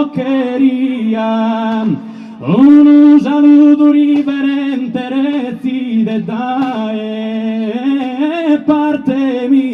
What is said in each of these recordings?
boccheria. Un saluto riverente rezide da parte mia.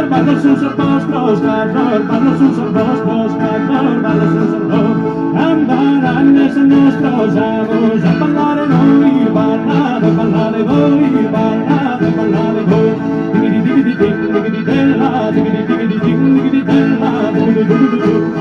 Ballo sus el boscos, ballo sus el boscos, ballo sus el boscos. Andaran els nostres amos a parlare noi, parlare voi, parlare voi. Digidi digidi ding, digidi della, digidi digidi ding, digidi della, digidi digidi ding.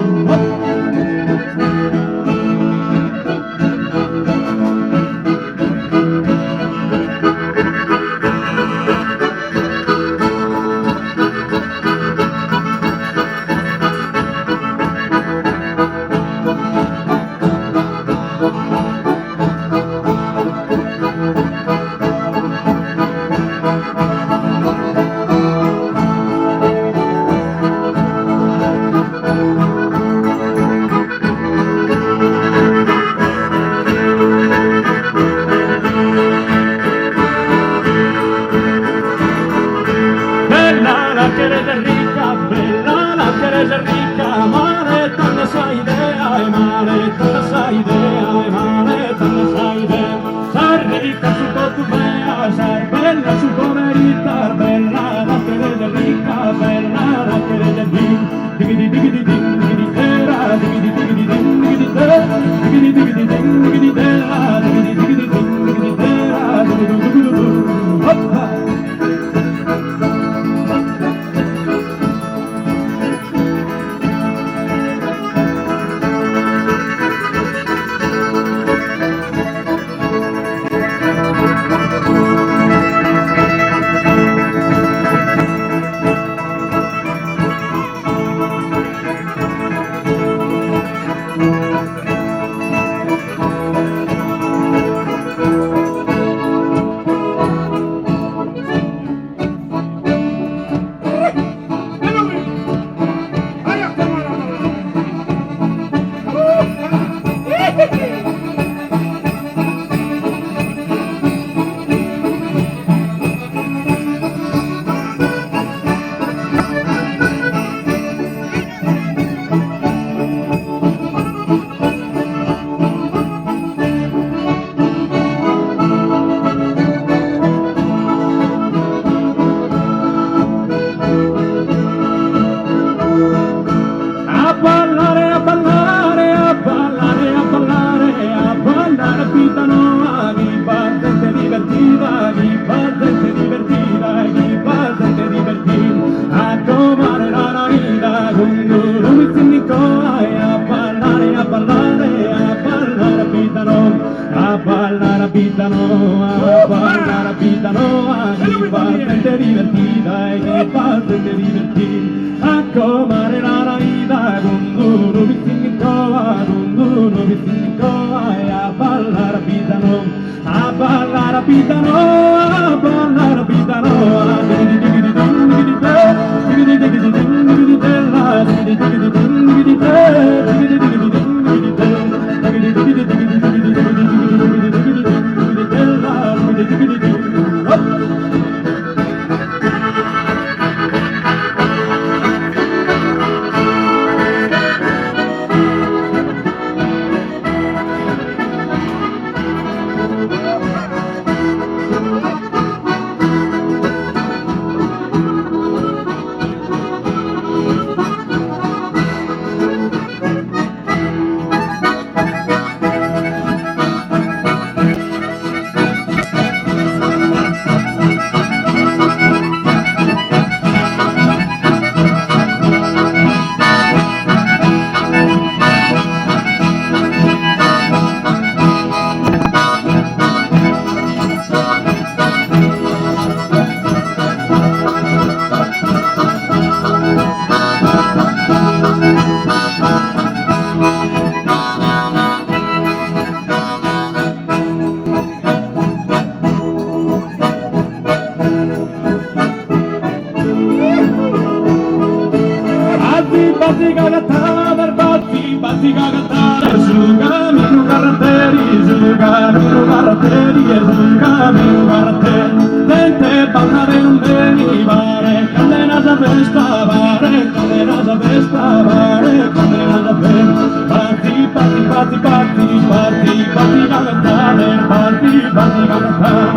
gatar batti batti gatar suga minu garateri suga minu garateri suga minu garateri tente panna de non veni bare condena da festa bare condena da festa bare condena da festa batti batti batti batti batti batti gatar batti batti gatar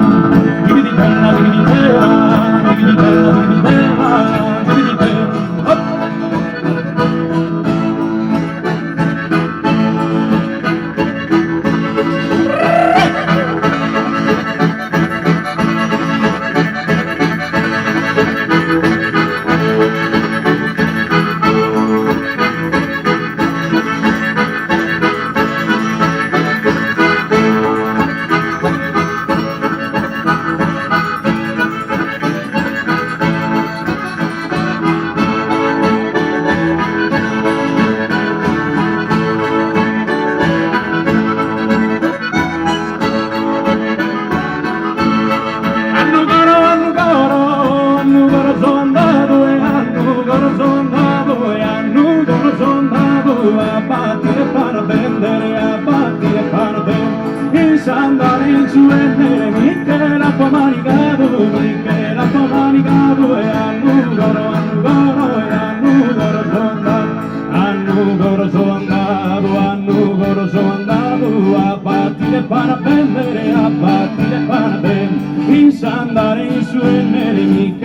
vivi di bella vivi di bella vivi di bella vivi di bella vivi di bella. A battere para vendere, a battere para vendere, andare in su e nere, che la tua manicado, che la tua manicado, e annugoro, e annugoro sono andato, a battere para vendere, a battere para vendere, andare in su e nere,